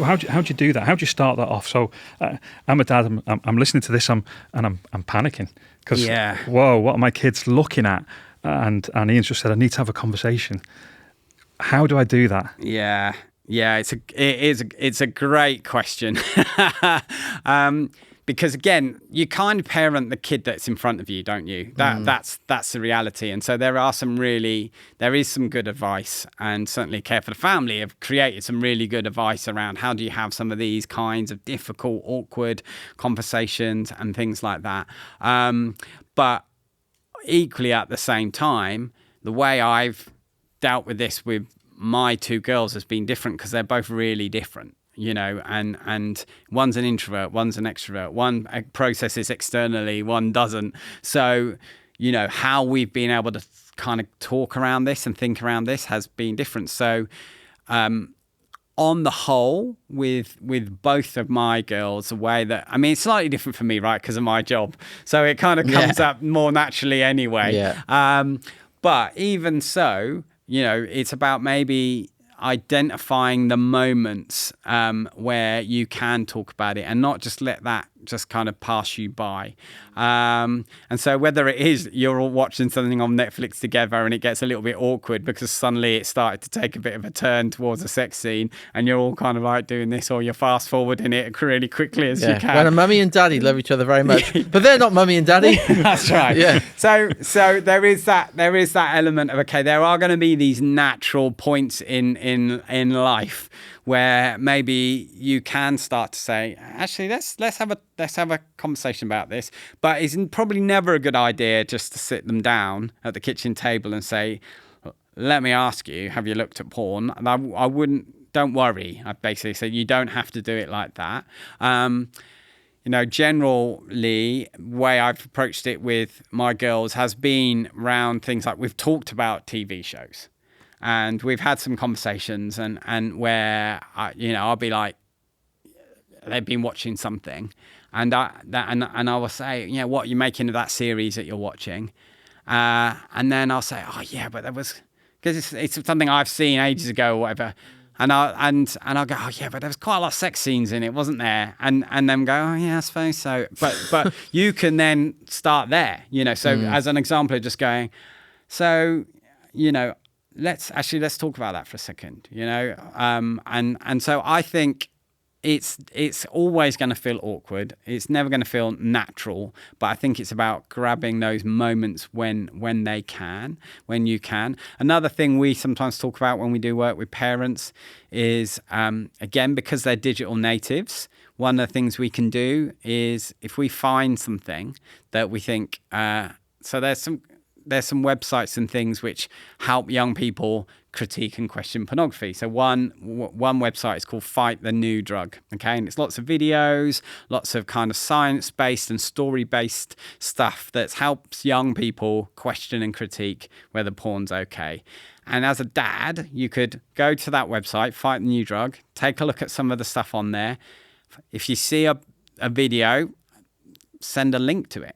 how do you do that? How do you start that off? So I'm a dad. I'm listening to this. I'm panicking because whoa, what are my kids looking at? And Ian's just said I need to have a conversation. How do I do that? Yeah, it's a great question. Because again, you kind of parent the kid that's in front of you, don't you? That's the reality. And so there is some good advice, and certainly Care for the Family have created some really good advice around how do you have some of these kinds of difficult, awkward conversations and things like that. But equally at the same time, the way I've dealt with this with my two girls has been different because they're both really different. And one's an introvert, one's an extrovert, one processes externally, one doesn't. So, how we've been able to kind of talk around this and think around this has been different. So, on the whole, with both of my girls, the way that, it's slightly different for me, right, because of my job. So it kind of comes up more naturally anyway. Yeah. But even so, it's about maybe identifying the moments where you can talk about it and not just let that just kind of pass you by. And so whether it is you're all watching something on Netflix together and it gets a little bit awkward because suddenly it started to take a bit of a turn towards a sex scene and you're all kind of like doing this, or you're fast forwarding it really quickly as you can. When a mummy and daddy love each other very much, but they're not mummy and daddy. That's right. Yeah. So there is that element of, okay, there are going to be these natural points in life where maybe you can start to say, actually, let's have a conversation about this. But it's probably never a good idea just to sit them down at the kitchen table and say, let me ask you, have you looked at porn? And I wouldn't, don't worry. I basically said, you don't have to do it like that. Generally, the way I've approached it with my girls has been around things like we've talked about TV shows. And we've had some conversations and where, I'll be like, they've been watching something. And I will say, what are you making of that series that you're watching? And then I'll say, oh, yeah, but that was, because it's something I've seen ages ago or whatever. And I'll go, oh, yeah, but there was quite a lot of sex scenes in it, wasn't there? And then go, oh, yeah, I suppose so. But you can then start there, So as an example of just going, so, let's talk about that for a second, and so I think it's always going to feel awkward. It's never going to feel natural, but I think it's about grabbing those moments when you can. Another thing we sometimes talk about when we do work with parents is, again, because they're digital natives, one of the things we can do is if we find something that we think, so there's some websites and things which help young people critique and question pornography. So one website is called Fight the New Drug, okay? And it's lots of videos, lots of kind of science-based and story-based stuff that helps young people question and critique whether porn's okay. And as a dad, you could go to that website, Fight the New Drug, take a look at some of the stuff on there. If you see a video, send a link to it.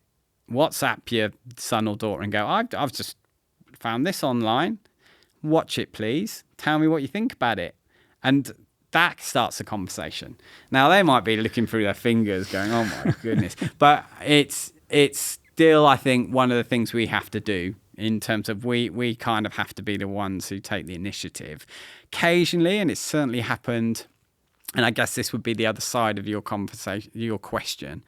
WhatsApp your son or daughter and go, I've just found this online. Watch it, please. Tell me what you think about it. And that starts a conversation. Now, they might be looking through their fingers going, oh, my goodness. But it's still, I think, one of the things we have to do in terms of we kind of have to be the ones who take the initiative. Occasionally, and it's certainly happened, and I guess this would be the other side of your conversation, your question.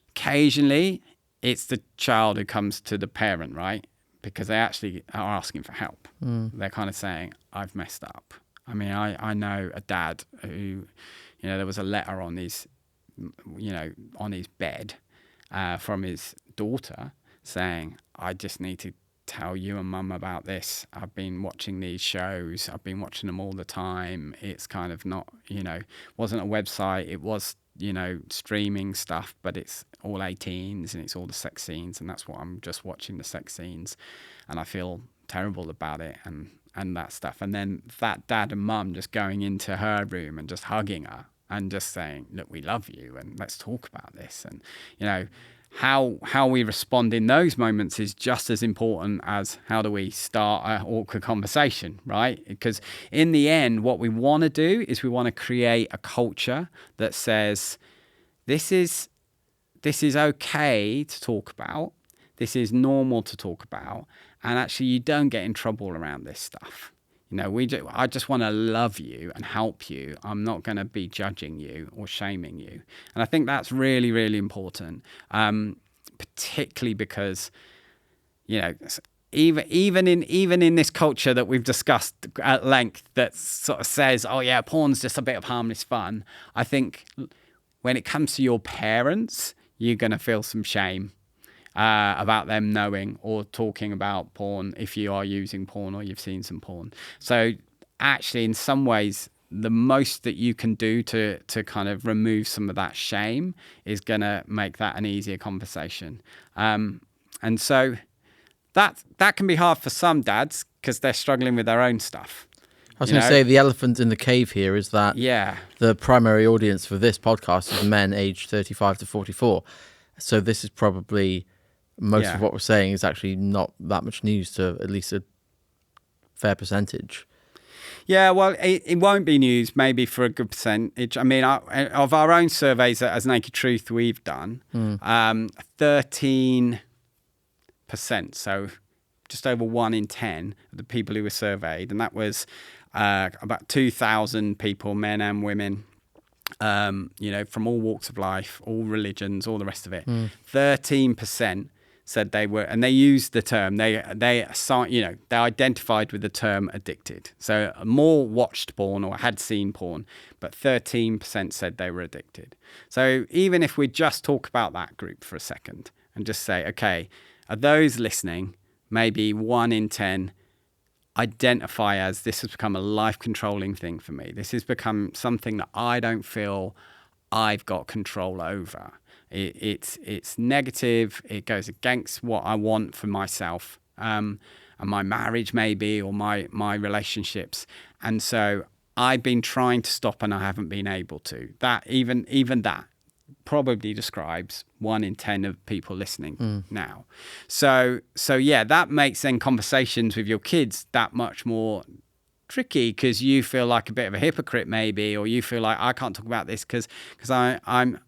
Occasionally, it's the child who comes to the parent, right? Because they actually are asking for help. They're kind of saying, I've messed up. I know a dad who, there was a letter on his bed from his daughter saying, I just need to tell you and mum about this. I've been watching these shows. I've been watching them all the time. It's kind of not, wasn't a website. It was, streaming stuff, but it's all 18s and it's all the sex scenes, and that's what I'm just watching, the sex scenes, and I feel terrible about it and that stuff. And then that dad and mum just going into her room and just hugging her and just saying, look, we love you and let's talk about this. And, how we respond in those moments is just as important as how do we start an awkward conversation, right? Because in the end, what we want to do is we want to create a culture that says, this is okay to talk about. This is normal to talk about. And actually, you don't get in trouble around this stuff. I just want to love you and help you. I'm not going to be judging you or shaming you. And I think that's really, really important, particularly because, even in this culture that we've discussed at length that sort of says, oh yeah, porn's just a bit of harmless fun. I think when it comes to your parents, you're going to feel some shame about them knowing or talking about porn if you are using porn or you've seen some porn. So actually, in some ways, the most that you can do to kind of remove some of that shame is going to make that an easier conversation. And so that can be hard for some dads because they're struggling with their own stuff. I was going to say the elephant in the cave here is that the primary audience for this podcast is men aged 35 to 44. So this is probably most of what we're saying is actually not that much news to at least a fair percentage. Yeah, well, it won't be news maybe for a good percentage. I mean, of our own surveys as Naked Truth we've done, 13%, so just over 1 in 10 of the people who were surveyed, and that was about 2,000 people, men and women, from all walks of life, all religions, all the rest of it. 13% said they were, and they used the term, they identified with the term addicted. So more watched porn or had seen porn, but 13% said they were addicted. So even if we just talk about that group for a second and just say, okay, are those listening, maybe 1 in 10 identify as this has become a life-controlling thing for me. This has become something that I don't feel I've got control over. It's negative. It goes against what I want for myself and my marriage maybe, or my relationships. And so I've been trying to stop and I haven't been able to. That even that probably describes 1 in 10 of people listening now. So yeah, that makes then conversations with your kids that much more tricky because you feel like a bit of a hypocrite maybe, or you feel like I can't talk about this because I'm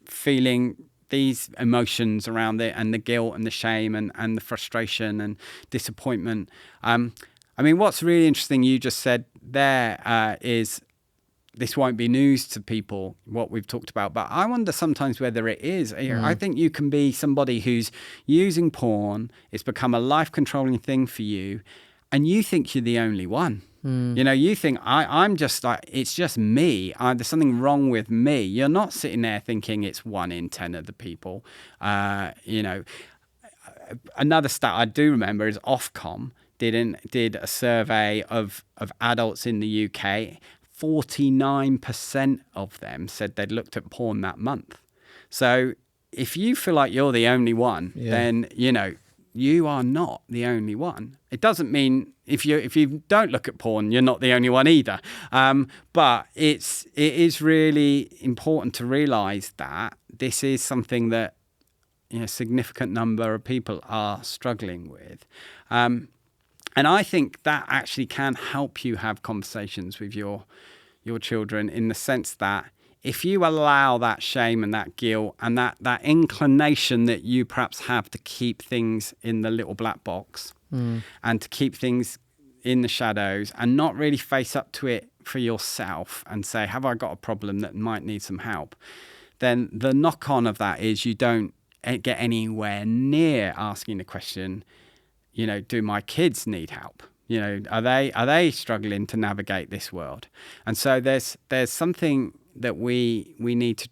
feeling these emotions around it, and the guilt and the shame and the frustration and disappointment. I mean, what's really interesting you just said there is this won't be news to people, what we've talked about. But I wonder sometimes whether it is. I think you can be somebody who's using porn. It's become a life-controlling thing for you. And you think you're the only one. You think, I'm just like, it's just me. There's something wrong with me. You're not sitting there thinking it's 1 in 10 of the people. Another stat I do remember is Ofcom did a survey of adults in the UK. 49% of them said they'd looked at porn that month. So if you feel like you're the only one, then, you are not the only one. It doesn't mean if you don't look at porn, you're not the only one either. But it is really important to realize that this is something that a significant number of people are struggling with. And I think that actually can help you have conversations with your children, in the sense that if you allow that shame and that guilt and that inclination that you perhaps have to keep things in the little black box and to keep things in the shadows and not really face up to it for yourself and say, have I got a problem that might need some help? Then the knock-on of that is you don't get anywhere near asking the question, do my kids need help? Are they struggling to navigate this world? And so there's something that we need to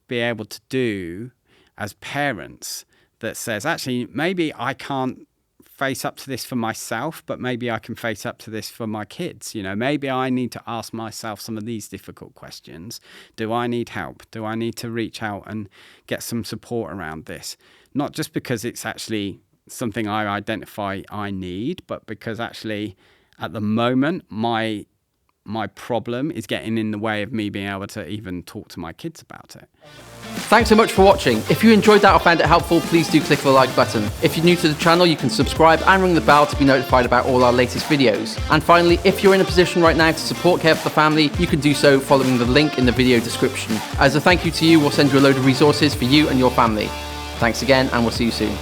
be able to do as parents that says, actually, maybe I can't face up to this for myself, but maybe I can face up to this for my kids. Maybe I need to ask myself some of these difficult questions. Do I need help? Do I need to reach out and get some support around this? Not just because it's actually something I identify I need, but because actually at the moment my problem is getting in the way of me being able to even talk to my kids about it. Thanks so much for watching. If you enjoyed that or found it helpful, please do click the like button. If you're new to the channel, you can subscribe and ring the bell to be notified about all our latest videos. And finally, if you're in a position right now to support Care for the Family, you can do so following the link in the video description. As a thank you to you, we'll send you a load of resources for you and your family. Thanks again, and we'll see you soon.